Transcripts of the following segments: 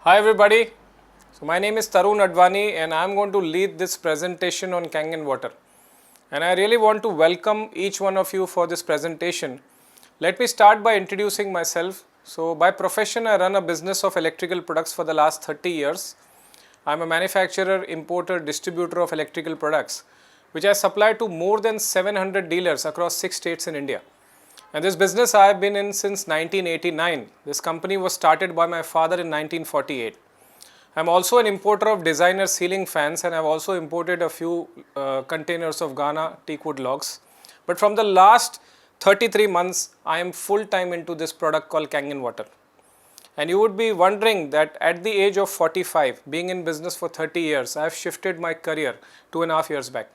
Hi everybody. So my name is Tarun Advani and I am going to lead this presentation on Kangen water. And I really want to welcome each one of you for this presentation. Let me start by introducing myself. So by profession I run a business of electrical products for the last 30 years. I am a manufacturer, importer, distributor of electrical products which I supply to more than 700 dealers across 6 states in India. And this business I have been in since 1989. This company was started by my father in 1948. I am also an importer of designer ceiling fans and I have also imported a few containers of Ghana teakwood logs. But from the last 33 months, I am full time into this product called Kangen water. And you would be wondering that at the age of 45, being in business for 30 years, I have shifted my career 2.5 years back.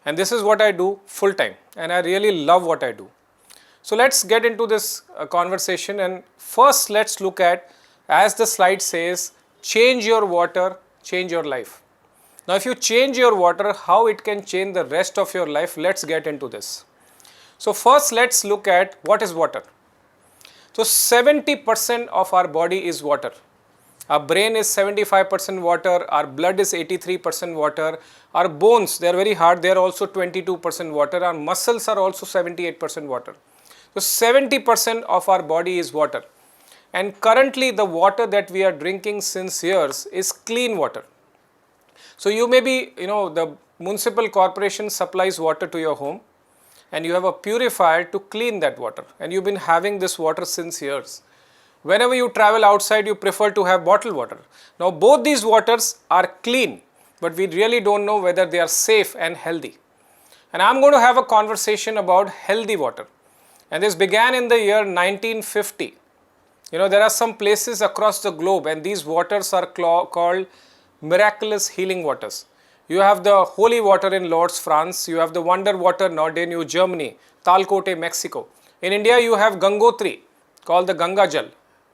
And this is what I do full time and I really love what I do. So let's get into this conversation, and first let's look at, as the slide says, change your water, change your life. Now if you change your water, how it can change the rest of your life, let's get into this. So first let's look at what is water. So 70% of our body is water. Our brain is 75% water, our blood is 83% water, our bones, they are very hard, they are also 22% water, our muscles are also 78% water. So 70% of our body is water, and currently the water that we are drinking since years is clean water. So you may be, the municipal corporation supplies water to your home and you have a purifier to clean that water, and you've been having this water since years. Whenever you travel outside, you prefer to have bottled water. Now both these waters are clean, but we really don't know whether they are safe and healthy. And I'm going to have a conversation about healthy water. And this began in the year 1950. There are some places across the globe and these waters are called miraculous healing waters. You have the holy water in Lourdes, France. You have the wonder water Nordenu, Germany, Talcote, Mexico. In India, you have Gangotri, called the Ganga Jal.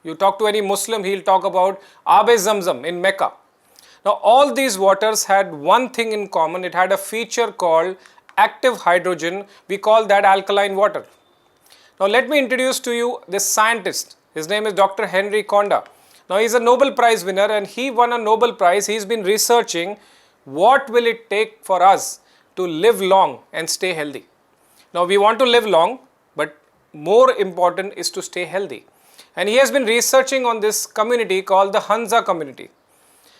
You talk to any Muslim, he'll talk about Abe Zamzam in Mecca. Now, all these waters had one thing in common. It had a feature called active hydrogen. We call that alkaline water. Now let me introduce to you this scientist. His name is Dr. Henry Konda. Now he is a Nobel Prize winner and he won a Nobel Prize. He's been researching what will it take for us to live long and stay healthy. Now we want to live long, but more important is to stay healthy. And he has been researching on this community called the Hansa community.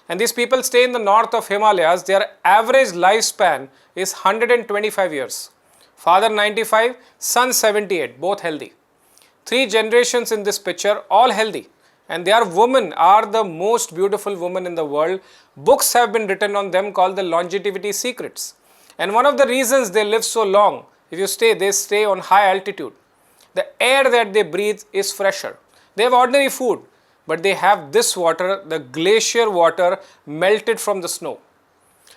And these people stay in the north of Himalayas. Their average lifespan is 125 years. Father 95, son 78, both healthy. 3 generations in this picture, all healthy. And their women are the most beautiful women in the world. Books have been written on them called the longevity secrets. And one of the reasons they live so long, they stay on high altitude. The air that they breathe is fresher. They have ordinary food, but they have this water, the glacier water melted from the snow.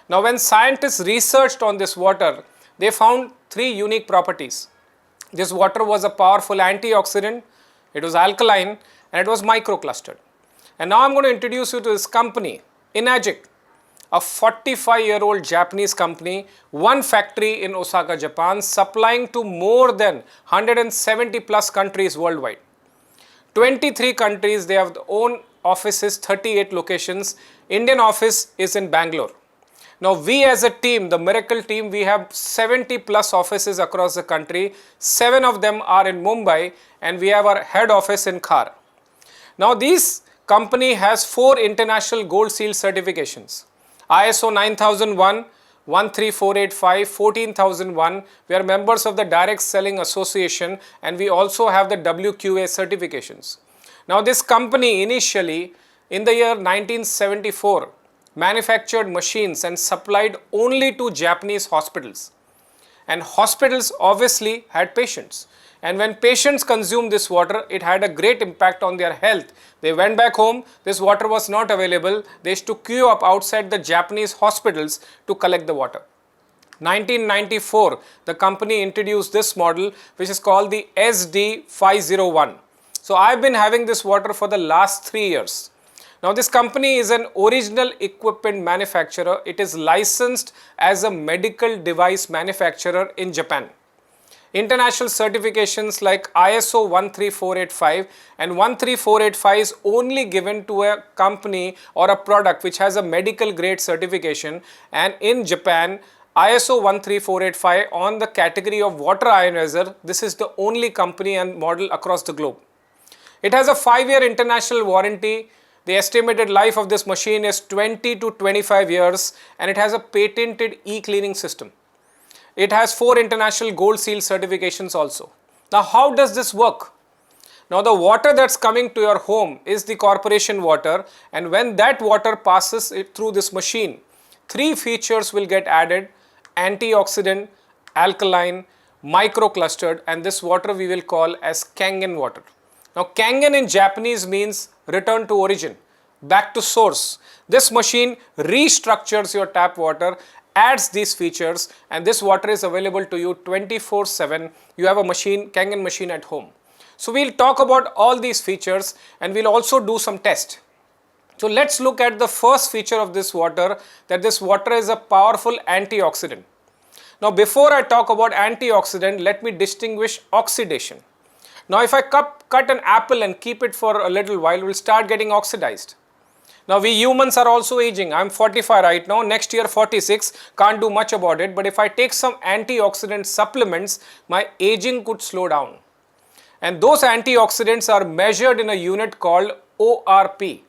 Now when scientists researched on this water, they found 3 unique properties. This water was a powerful antioxidant, it was alkaline, and it was microclustered. And now I'm going to introduce you to this company, Inagic, a 45-year-old Japanese company, one factory in Osaka, Japan, supplying to more than 170 plus countries worldwide. 23 countries, they have their own offices, 38 locations. Indian office is in Bangalore. Now we as a team, the Miracle team, we have 70 plus offices across the country. 7 of them are in Mumbai and we have our head office in Khar. Now this company has 4 international gold seal certifications. ISO 9001, 13485, 14001. We are members of the Direct Selling Association and we also have the WQA certifications. Now this company initially in the year 1974 manufactured machines and supplied only to Japanese hospitals. And hospitals obviously had patients. And when patients consumed this water, it had a great impact on their health. They went back home, this water was not available. They used to queue up outside the Japanese hospitals to collect the water. 1994, the company introduced this model which is called the SD501. So I've been having this water for the last 3 years. Now this company is an original equipment manufacturer. It is licensed as a medical device manufacturer in Japan. international certifications like ISO 13485, and 13485 is only given to a company or a product which has a medical grade certification, and in Japan ISO 13485 on the category of water ionizer, this is the only company and model across the globe. It has a 5-year international warranty. The estimated life of this machine is 20 to 25 years, and it has a patented e-cleaning system. It has 4 international gold seal certifications also. Now, how does this work? Now, the water that's coming to your home is the corporation water, and when that water passes it through this machine, 3 features will get added: antioxidant, alkaline, microclustered, and this water we will call as Kangen water. Now, Kangen in Japanese means return to origin, back to source. This machine restructures your tap water, adds these features, and this water is available to you 24/7. You have a machine, Kangen machine at home. So, we will talk about all these features, and we will also do some tests. So, let's look at the first feature of this water, that this water is a powerful antioxidant. Now, before I talk about antioxidant, let me distinguish oxidation. Now, if I cut an apple and keep it for a little while, it will start getting oxidized. Now, we humans are also aging. I am 45 right now, next year 46, can't do much about it. But if I take some antioxidant supplements, my aging could slow down. And those antioxidants are measured in a unit called ORP,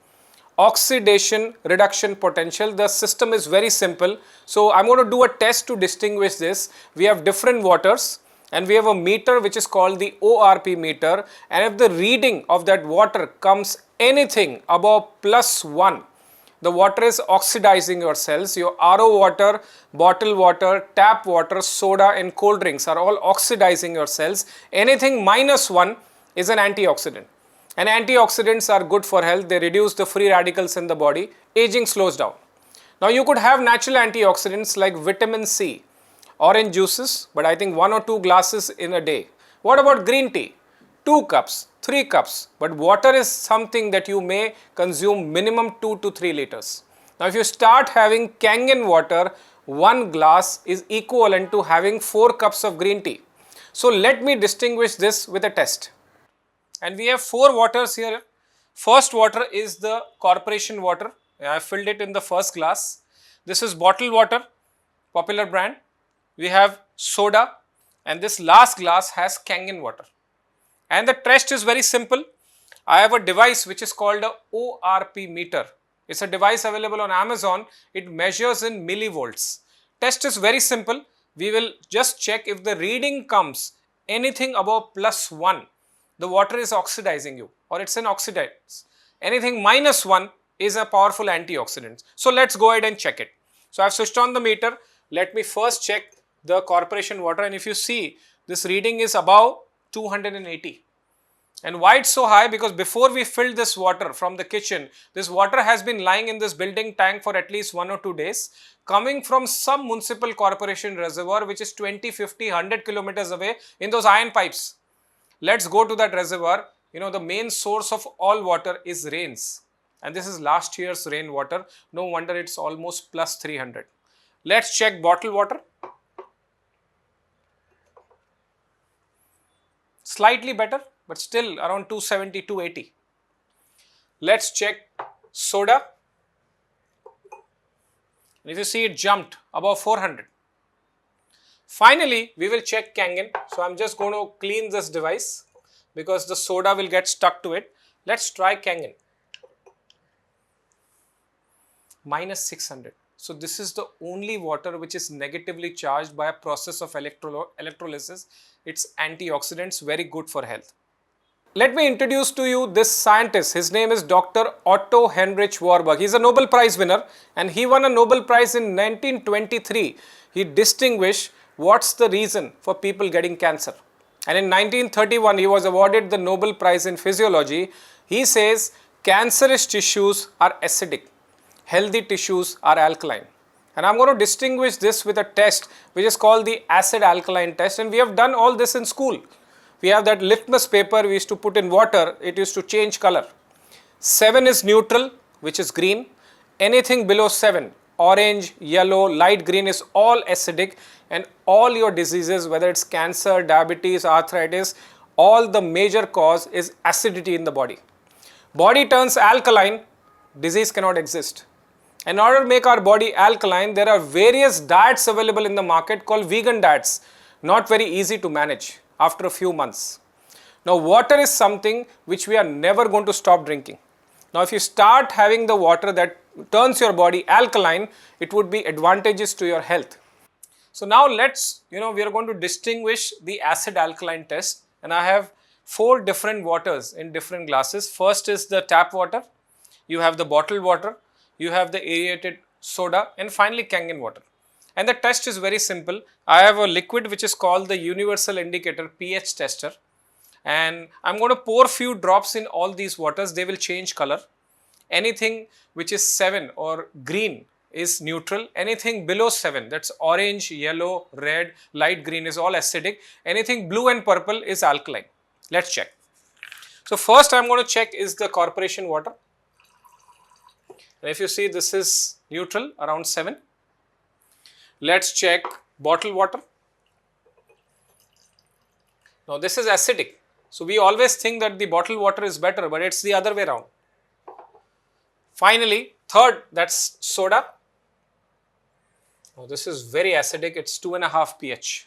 oxidation reduction potential. The system is very simple. So, I am going to do a test to distinguish this. We have different waters, and we have a meter which is called the ORP meter, and if the reading of that water comes anything above +1, the water is oxidizing your cells. Your RO water, bottled water, tap water, soda and cold drinks are all oxidizing your cells. Anything -1 is an antioxidant, and antioxidants are good for health. They reduce the free radicals in the body. Aging slows down. Now, you could have natural antioxidants like vitamin C, orange juices, but I think 1 or 2 glasses in a day. What about green tea? 2 cups, 3 cups, but water is something that you may consume minimum 2 to 3 liters. Now, if you start having Kangen water, 1 glass is equivalent to having 4 cups of green tea. So, let me distinguish this with a test. And we have 4 waters here. First water is the corporation water. I filled it in the first glass. This is bottled water, popular brand. We have soda, and this last glass has Kangen water. And the test is very simple. I have a device which is called a ORP meter. It's a device available on Amazon. It measures in millivolts. Test is very simple. We will just check if the reading comes anything above +1, the water is oxidizing you, or it's an oxidant. Anything -1 is a powerful antioxidant. So, let's go ahead and check it. So, I've switched on the meter. Let me first check the corporation water, and if you see, this reading is above 280. And why it's so high? Because before we filled this water from the kitchen, this water has been lying in this building tank for at least 1 or 2 days, coming from some municipal corporation reservoir which is 20, 50, 100 kilometers away in those iron pipes. Let's go to that reservoir. You know, the main source of all water is rains, and this is last year's rain water. No wonder it's almost +300. Let's check bottled water. Slightly better, but still around 270, 280. Let's check soda. And if you see, it jumped above 400. Finally, we will check Kangen. So, I'm just going to clean this device because the soda will get stuck to it. Let's try Kangen. -600. So, this is the only water which is negatively charged by a process of electrolysis. It's antioxidants, very good for health. Let me introduce to you this scientist. His name is Dr. Otto Heinrich Warburg. He's a Nobel Prize winner, and he won a Nobel Prize in 1923. He distinguished what's the reason for people getting cancer. And in 1931, he was awarded the Nobel Prize in Physiology. He says cancerous tissues are acidic, healthy tissues are alkaline. And I'm going to distinguish this with a test which is called the acid alkaline test, and we have done all this in school. We have that litmus paper we used to put in water, it used to change color. 7 is neutral, which is green. Anything below 7, orange, yellow, light green is all acidic. and all your diseases, whether it's cancer, diabetes, arthritis, all the major cause is acidity in the body. Body turns alkaline, disease cannot exist. In order to make our body alkaline, there are various diets available in the market called vegan diets, not very easy to manage after a few months. Now, water is something which we are never going to stop drinking. Now, if you start having the water that turns your body alkaline, it would be advantageous to your health. So now we are going to distinguish the acid alkaline test, and I have 4 different waters in different glasses. First is the tap water, you have the bottled water, you have the aerated soda, and finally Kangen water. And the test is very simple. I have a liquid which is called the universal indicator pH tester, and I'm going to pour few drops in all these waters. They will change color. Anything which is 7 or green is neutral. Anything below 7, that's orange, yellow, red, light green, is all acidic. Anything blue and purple is alkaline. Let's check. So first I'm going to check is the corporation water. And if you see, this is neutral, around 7. Let's check bottled water. Now this is acidic. So we always think that the bottled water is better, but it's the other way around. Finally, third, that's soda. Now this is very acidic, it's 2.5 pH.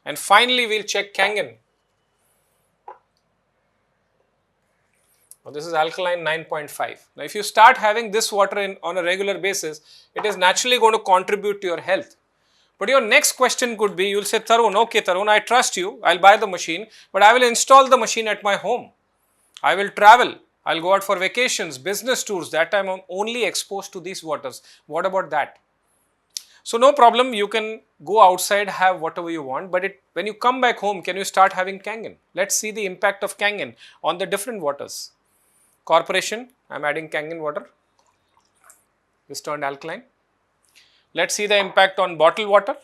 And finally, we'll check Kangen. Now this is alkaline, 9.5. Now if you start having this water on a regular basis, it is naturally going to contribute to your health. But your next question could be, you'll say, Tarun, okay Tarun, I trust you, I'll buy the machine, but I will install the machine at my home. I will travel, I'll go out for vacations, business tours, that time I'm only exposed to these waters. What about that? So no problem, you can go outside, have whatever you want, but when you come back home, can you start having Kangen? Let's see the impact of Kangen on the different waters. Corporation, I'm adding Kangen water. This turned alkaline. Let's see the impact on bottled water.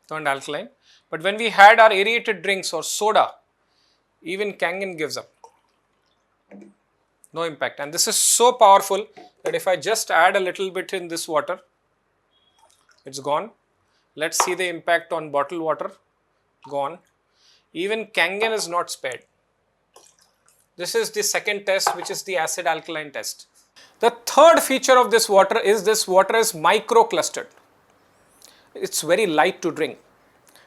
Turned alkaline. But when we had our aerated drinks or soda, even Kangen gives up. No impact. And this is so powerful that if I just add a little bit in this water, it's gone. Let's see the impact on bottled water. Gone. Even Kangen is not spared. This is the second test, which is the acid alkaline test. The third feature of this water is micro clustered. It's very light to drink.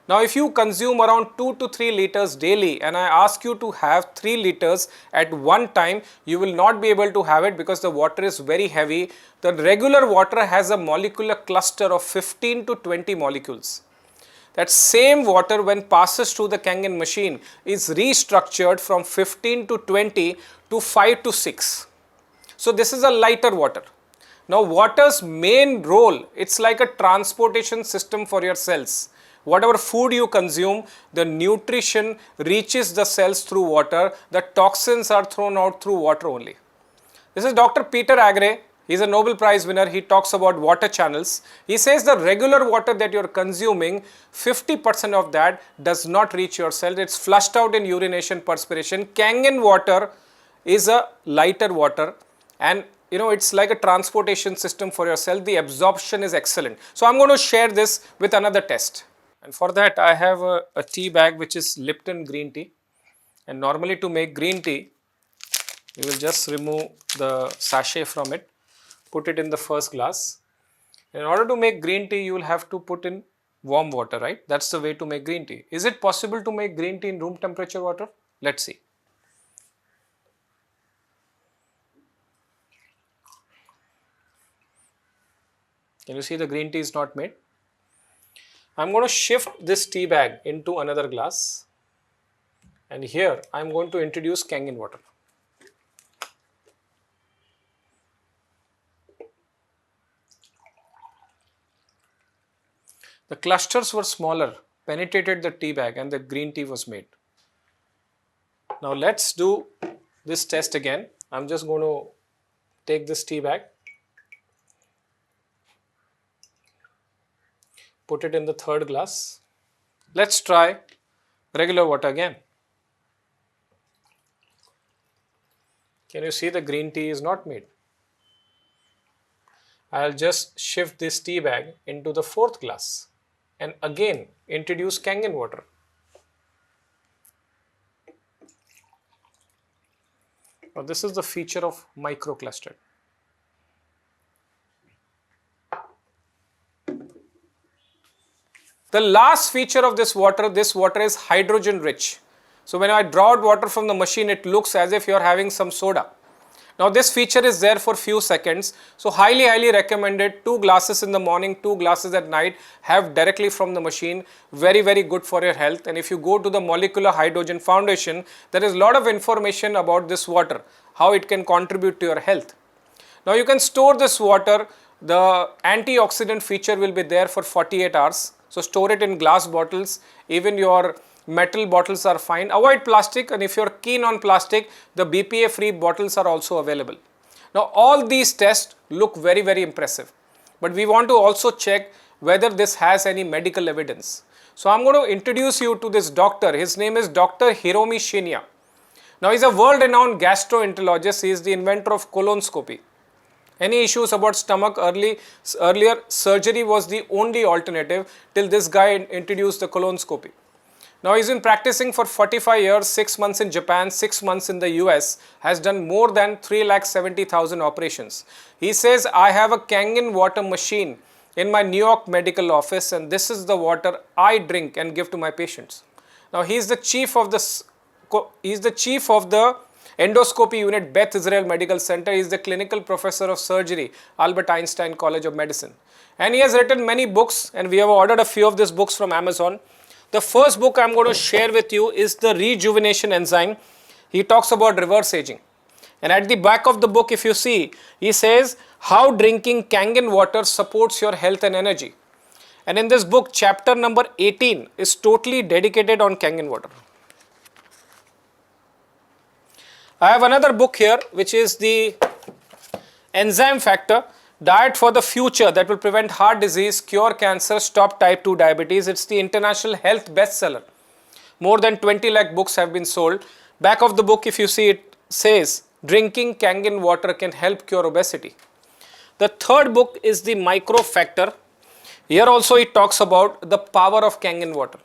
Now if you consume around 2 to 3 liters daily and I ask you to have 3 liters at one time, you will not be able to have it because the water is very heavy. The regular water has a molecular cluster of 15 to 20 molecules. That same water, when passes through the Kangen machine, is restructured from 15 to 20 to 5 to 6. So this is a lighter water. Now water's main role, it's like a transportation system for your cells. Whatever food you consume, the nutrition reaches the cells through water, the toxins are thrown out through water only. This is Dr. Peter Agre. He's a Nobel Prize winner. He talks about water channels. He says the regular water that you're consuming, 50% of that does not reach your cells. It's flushed out in urination, perspiration. Kangen water is a lighter water, and it's like a transportation system for your cell. The absorption is excellent. So I'm going to share this with another test. And for that I have a tea bag which is Lipton green tea. And normally to make green tea, you will just remove the sachet from it, put it in the first glass. In order to make green tea, you will have to put in warm water, right? That's the way to make green tea. Is it possible to make green tea in room temperature water? Let's see. Can you see the green tea is not made? I'm going to shift this tea bag into another glass, and here I'm going to introduce Kangen water. The clusters were smaller, penetrated the tea bag, and the green tea was made. Now let's do this test again. I'm just going to take this tea bag, put it in the third glass. Let's try regular water again. Can you see the green tea is not made? I'll just shift this tea bag into the fourth glass and again introduce Kangen water. Now this is the feature of microcluster. The last feature of this water is hydrogen rich. So when I draw out water from the machine, it looks as if you are having some soda. Now this feature is there for few seconds. So highly recommended. 2 glasses in the morning, 2 glasses at night. Have directly from the machine. Very good for your health. And if you go to the Molecular Hydrogen Foundation, there is a lot of information about this water, how it can contribute to your health. Now you can store this water. The antioxidant feature will be there for 48 hours. So store it in glass bottles. Even your metal bottles are fine. Avoid plastic, and if you are keen on plastic, the BPA free bottles are also available. Now all these tests look very impressive, but we want to also check whether this has any medical evidence. So I'm going to introduce you to this doctor. His name is Dr. Hiromi Shinya. Now he's a world renowned gastroenterologist. He is the inventor of colonoscopy. Any issues about stomach, earlier surgery was the only alternative till this guy introduced the colonoscopy. Now he's been practicing for 45 years, 6 months in Japan, 6 months in the US, has done more than 3,70,000 operations. He says, I have a Kangen water machine in my New York medical office, and this is the water I drink and give to my patients. Now he's the chief of the endoscopy unit, Beth Israel Medical Center. He is the clinical professor of surgery, Albert Einstein College of Medicine. And he has written many books, and we have ordered a few of these books from Amazon. The first book I'm going to share with you is the rejuvenation enzyme. He talks about reverse aging. And at the back of the book, if you see, he says how drinking Kangen water supports your health and energy. And in this book, chapter number 18 is totally dedicated on Kangen water. I have another book here, which is the enzyme factor, diet for the future that will prevent heart disease, cure cancer, stop type 2 diabetes. It's the international health bestseller. More than 20 lakh books have been sold. Back of the book, if you see, it says drinking Kangen water can help cure obesity. The third book is the micro factor. Here also it talks about the power of Kangen water.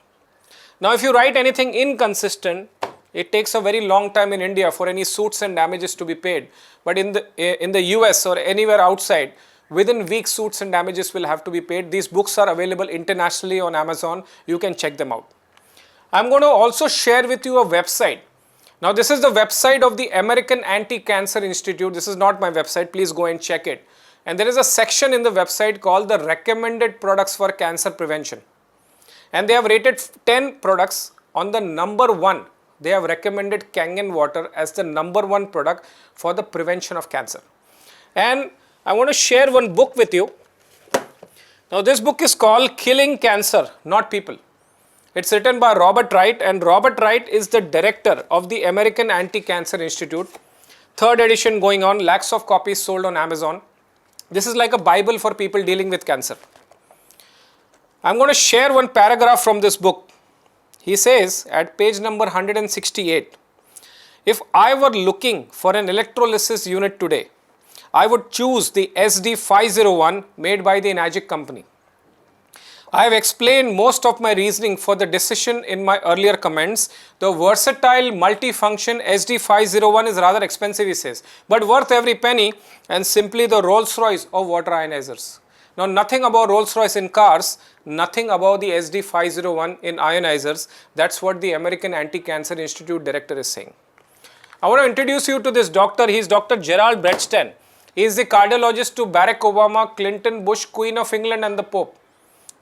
Now if you write anything inconsistent, it takes a very long time in India for any suits and damages to be paid. But in the US or anywhere outside, within weeks suits and damages will have to be paid. These books are available internationally on Amazon. You can check them out. I'm going to also share with you a website. Now this is the website of the American Anti-Cancer Institute. This is not my website. Please go and check it. And there is a section in the website called the recommended products for cancer prevention. And they have rated 10 products. On the number 1, they have recommended Kangen water as the number 1 product for the prevention of cancer. And I want to share one book with you. Now this book is called Killing Cancer, Not People. It's written by Robert Wright, and Robert Wright is the director of the American Anti-Cancer Institute. 3rd edition going on, lakhs of copies sold on Amazon. This is like a Bible for people dealing with cancer. I'm going to share one paragraph from this book. He says at page number 168, if I were looking for an electrolysis unit today, I would choose the SD501 made by the Enagic company. I have explained most of my reasoning for the decision in my earlier comments. The versatile multifunction SD501 is rather expensive, he says, but worth every penny, and simply the Rolls-Royce of water ionizers. Now nothing about Rolls-Royce in cars, nothing about the SD501 in ionizers. That's what the American Anti-Cancer Institute director is saying. I want to introduce you to this doctor. He is Dr. Gerald Bredstein. He is the cardiologist to Barack Obama, Clinton, Bush, Queen of England and the Pope.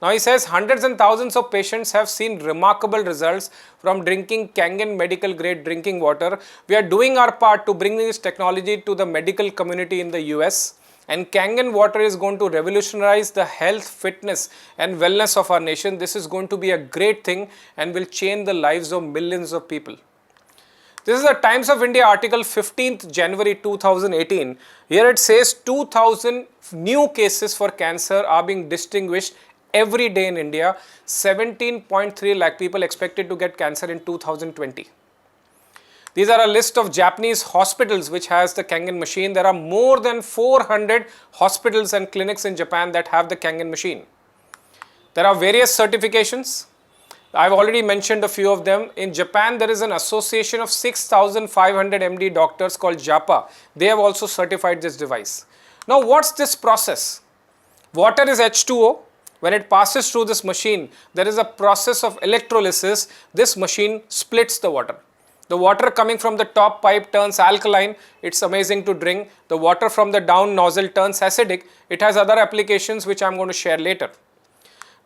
Now he says hundreds and thousands of patients have seen remarkable results from drinking Kangen medical grade drinking water. We are doing our part to bring this technology to the medical community in the US. And Kangen water is going to revolutionize the health, fitness and wellness of our nation. This is going to be a great thing and will change the lives of millions of people. This is the Times of India article 15th January 2018. Here it says 2000 new cases for cancer are being distinguished every day in India. 17.3 lakh people expected to get cancer in 2020. These are a list of Japanese hospitals which has the Kangen machine. There are more than 400 hospitals and clinics in Japan that have the Kangen machine. There are various certifications. I've already mentioned a few of them. In Japan, there is an association of 6,500 MD doctors called JAPA. They have also certified this device. Now, what's this process? Water is H2O. When it passes through this machine, there is a process of electrolysis. This machine splits the water. The water coming from the top pipe turns alkaline. It's amazing to drink. The water from the down nozzle turns acidic. It has other applications which I'm going to share later.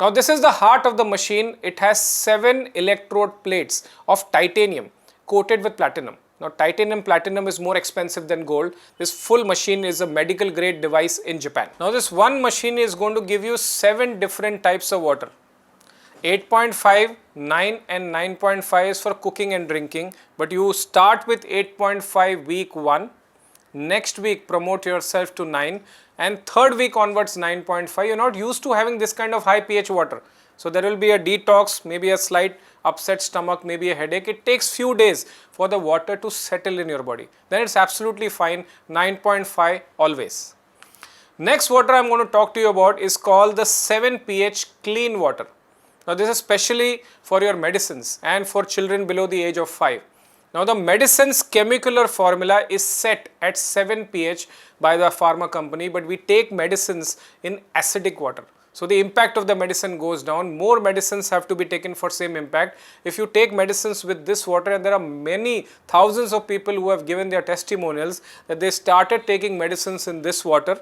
Now, this is the heart of the machine. It has 7 electrode plates of titanium coated with platinum. Now, platinum is more expensive than gold. This full machine is a medical grade device in Japan. Now, this one machine is going to give you 7 different types of water. 8.5, 9 and 9.5 is for cooking and drinking, but you start with 8.5 week 1, next week promote yourself to 9, and third week onwards 9.5. You're not used to having this kind of high pH water. So there will be a detox, maybe a slight upset stomach, maybe a headache. It takes few days for the water to settle in your body. Then it's absolutely fine, 9.5 always. Next water I'm going to talk to you about is called the 7 pH clean water. Now this is specially for your medicines and for children below the age of 5. Now the medicine's chemical formula is set at 7 pH by the pharma company, but we take medicines in acidic water. So the impact of the medicine goes down. More medicines have to be taken for same impact. If you take medicines with this water, and there are many thousands of people who have given their testimonials that they started taking medicines in this water,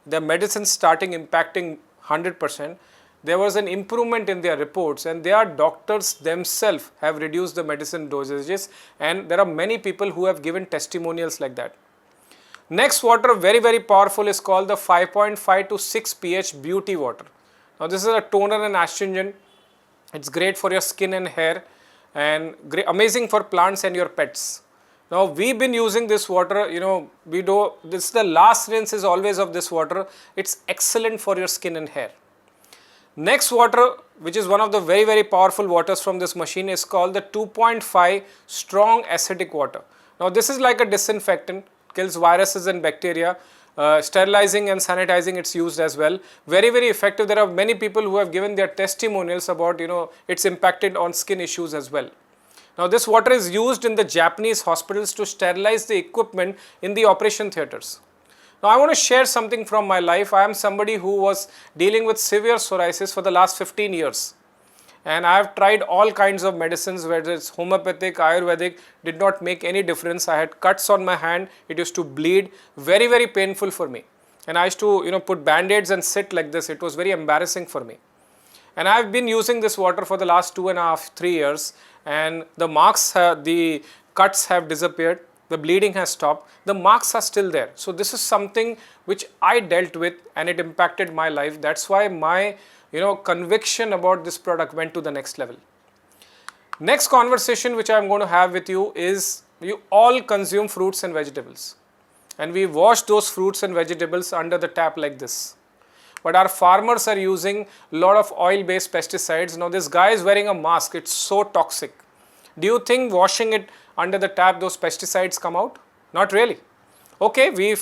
the medicine starting impacting 100%. There was an improvement in their reports, and their doctors themselves have reduced the medicine dosages, and there are many people who have given testimonials like that. Next water, very powerful, is called the 5.5 to 6 pH beauty water. Now this is a toner and astringent. It's great for your skin and hair, and amazing for plants and your pets. Now we've been using this water, this is the last rinse is always of this water. It's excellent for your skin and hair. Next water, which is one of the very powerful waters from this machine, is called the 2.5 strong acidic water. Now this is like a disinfectant, kills viruses and bacteria, sterilizing and sanitizing it's used as well. Very effective. There are many people who have given their testimonials about, it's impacted on skin issues as well. Now this water is used in the Japanese hospitals to sterilize the equipment in the operation theatres. Now I want to share something from my life. I am somebody who was dealing with severe psoriasis for the last 15 years. And I have tried all kinds of medicines, whether it's homeopathic, ayurvedic, did not make any difference. I had cuts on my hand, it used to bleed, very painful for me. And I used to put band-aids and sit like this. It was very embarrassing for me. And I have been using this water for the last 2.5, 3 years, and the marks, the cuts have disappeared. The bleeding has stopped, the marks are still there. So this is something which I dealt with, and it impacted my life. That's why my conviction about this product went to the next level. Next conversation which I am going to have with you is, you all consume fruits and vegetables, and we wash those fruits and vegetables under the tap like this. But our farmers are using a lot of oil based pesticides. Now this guy is wearing a mask, it's so toxic. Do you think washing it under the tap those pesticides come out? Not really. Okay, we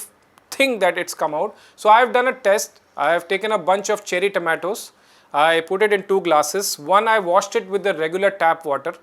think that it's come out. So I have done a test. I have taken a bunch of cherry tomatoes. I put it in 2 glasses. One, I washed it with the regular tap water.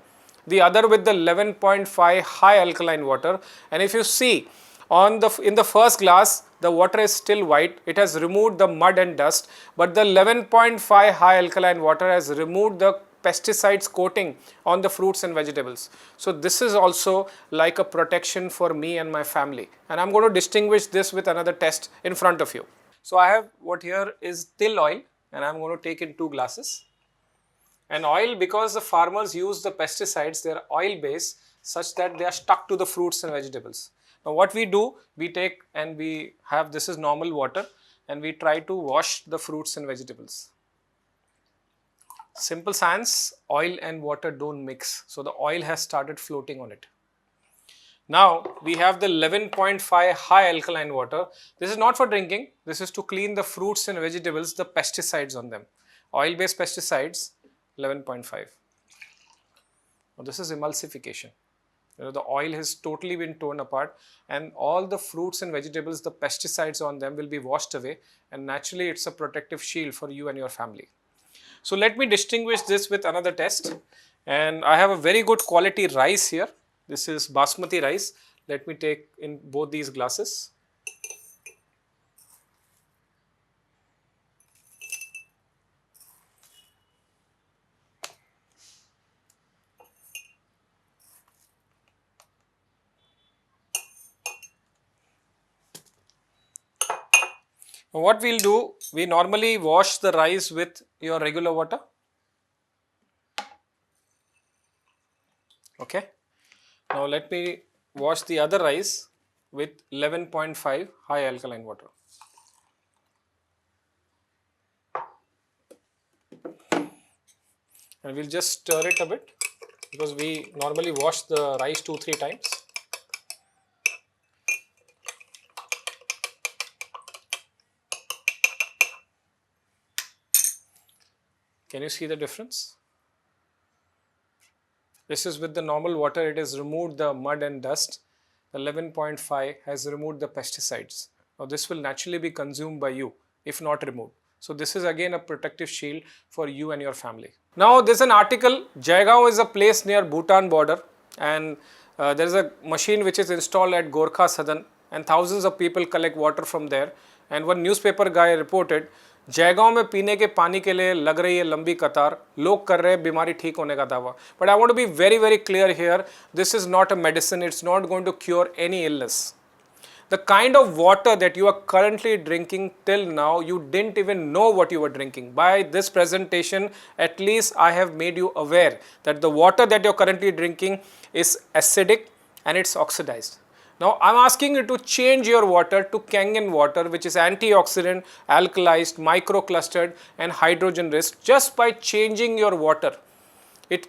The other with the 11.5 high alkaline water. And if you see, in the first glass, the water is still white. It has removed the mud and dust. But the 11.5 high alkaline water has removed the pesticides coating on the fruits and vegetables. So this is also like a protection for me and my family. And I'm going to distinguish this with another test in front of you. So I have what here is till oil, and I'm going to take in 2 glasses. And oil, because the farmers use the pesticides, they are oil based such that they are stuck to the fruits and vegetables. Now what we do, we take and we have, this is normal water, and we try to wash the fruits and vegetables. Simple science, oil and water don't mix. So the oil has started floating on it. Now we have the 11.5 high alkaline water. This is not for drinking. This is to clean the fruits and vegetables, the pesticides on them. Oil based pesticides, 11.5. Now this is emulsification. The oil has totally been torn apart, and all the fruits and vegetables, the pesticides on them will be washed away, and naturally it's a protective shield for you and your family. So let me distinguish this with another test, and I have a very good quality rice here. This is basmati rice. Let me take in both these glasses. What we'll do, we normally wash the rice with your regular water. Okay. Now let me wash the other rice with 11.5 high alkaline water. And we'll just stir it a bit, because we normally wash the rice 2-3 times. Can you see the difference? This is with the normal water, it has removed the mud and dust. The 11.5 has removed the pesticides. Now this will naturally be consumed by you if not removed. So this is again a protective shield for you and your family. Now there's an article, Jaigaon is a place near Bhutan border, and there is a machine which is installed at Gorkha Sadan, and thousands of people collect water from there. And one newspaper guy reported, Jaigaon में पीने के पानी के लिए लग रही है लंबी कतार, लोग कर रहे हैं बीमारी ठीक होने का दावा. But I want to be very, very clear here, this is not a medicine, it's not going to cure any illness. The kind of water that you are currently drinking till now, you didn't even know what you were drinking. By this presentation, at least I have made you aware that the water that you're currently drinking is acidic and it's oxidized. Now, I'm asking you to change your water to Kangen water, which is antioxidant, alkalized, microclustered and hydrogen rich. Just by changing your water,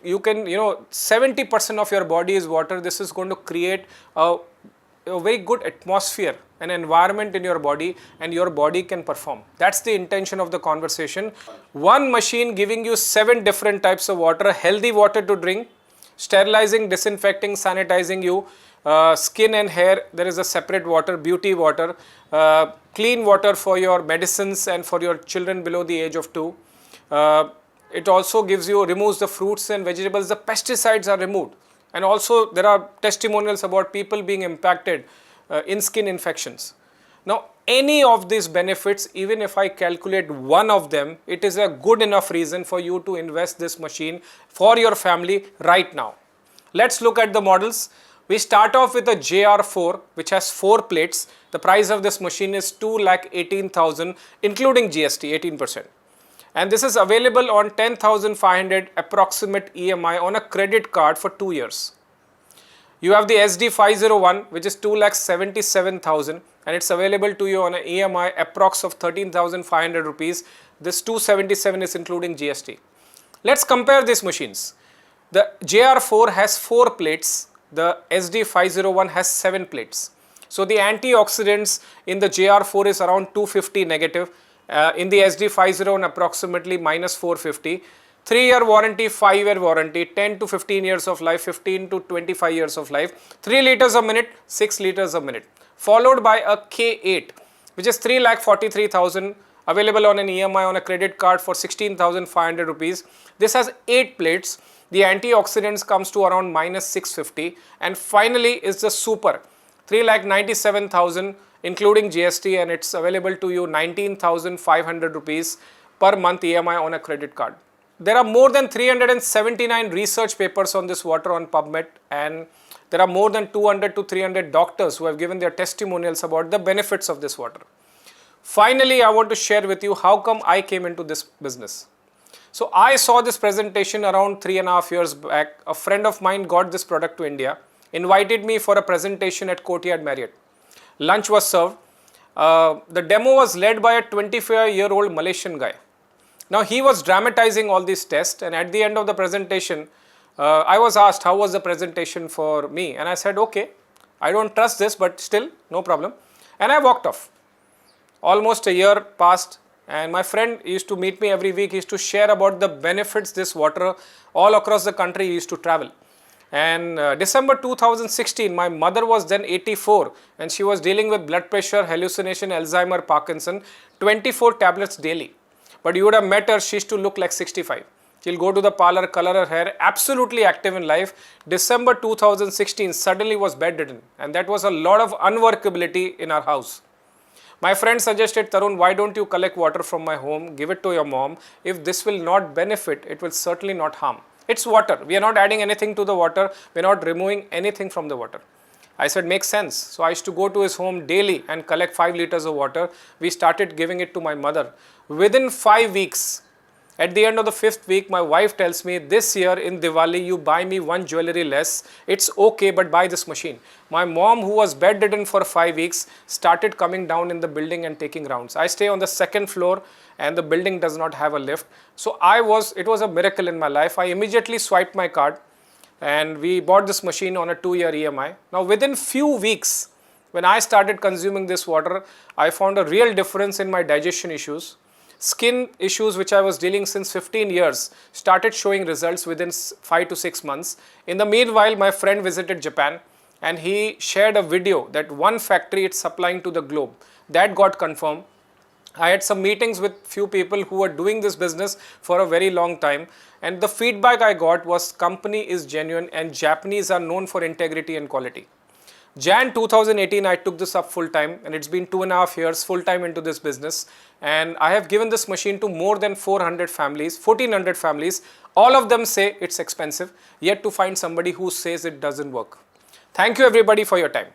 you can, 70% of your body is water. This is going to create a very good atmosphere, an environment in your body, and your body can perform. That's the intention of the conversation. One machine giving you 7 different types of water, healthy water to drink, sterilizing, disinfecting, sanitizing you. Skin and hair, there is a separate water, beauty water, clean water for your medicines and for your children below the age of 2. It also removes the fruits and vegetables, the pesticides are removed. And also there are testimonials about people being impacted in skin infections. Now any of these benefits, even if I calculate one of them, it is a good enough reason for you to invest this machine for your family right now. Let's look at the models. We start off with a JR4 which has 4 plates. The price of this machine is 2,18,000 including GST 18%. And this is available on 10,500 approximate EMI on a credit card for 2 years. You have the SD501 which is 2,77,000 and it's available to you on an EMI approx of 13,500 rupees. This 277 is including GST. Let's compare these machines. The JR4 has 4 plates. The SD501 has 7 plates. So the antioxidants in the JR4 is around 250 negative. In the SD501 approximately minus 450. 3-year warranty, 5-year warranty, 10 to 15 years of life, 15 to 25 years of life, 3 liters a minute, 6 liters a minute. Followed by a K8 which is 3,43,000 available on an EMI on a credit card for 16,500 rupees. This has 8 plates. The antioxidants comes to around minus 650, and finally is the Super 3,97,000 including GST, and it's available to you 19,500 rupees per month EMI on a credit card. There are more than 379 research papers on this water on PubMed, and there are more than 200 to 300 doctors who have given their testimonials about the benefits of this water. Finally, I want to share with you how come I came into this business. So I saw this presentation around 3.5 years back. A friend of mine got this product to India, invited me for a presentation at Courtyard Marriott. Lunch was served. The demo was led by a 25-year-old Malaysian guy. Now he was dramatizing all these tests, and at the end of the presentation, I was asked how was the presentation for me, and I said, okay, I don't trust this, but still no problem, and I walked off. Almost a year passed. And my friend used to meet me every week. He used to share about the benefits this water all across the country. He used to travel. And December 2016, my mother was then 84 and she was dealing with blood pressure, hallucination, Alzheimer, Parkinson, 24 tablets daily. But you would have met her, she used to look like 65. She'll go to the parlor, color her hair, absolutely active in life. December 2016 suddenly was bedridden, and that was a lot of unworkability in our house. My friend suggested, Tarun, why don't you collect water from my home, give it to your mom. If this will not benefit, it will certainly not harm. It's water. We are not adding anything to the water. We are not removing anything from the water. I said, makes sense. So I used to go to his home daily and collect 5 liters of water. We started giving it to my mother. Within 5 weeks, at the end of the 5th week, my wife tells me, this year in Diwali, you buy me one jewelry less. It's okay, but buy this machine. My mom, who was bedridden for 5 weeks, started coming down in the building and taking rounds. I stay on the 2nd floor and the building does not have a lift. So it was a miracle in my life. I immediately swiped my card and we bought this machine on a 2-year EMI. Now, within few weeks, when I started consuming this water, I found a real difference in my digestion issues. Skin issues which I was dealing since 15 years started showing results within 5 to 6 months. In the meanwhile, my friend visited Japan and he shared a video that one factory it's supplying to the globe. That got confirmed. I had some meetings with few people who were doing this business for a very long time, and the feedback I got was company is genuine and Japanese are known for integrity and quality. Jan 2018, I took this up full time and it's been 2.5 years full time into this business, and I have given this machine to more than 400 families, 1400 families. All of them say it's expensive, yet to find somebody who says it doesn't work. Thank you everybody for your time.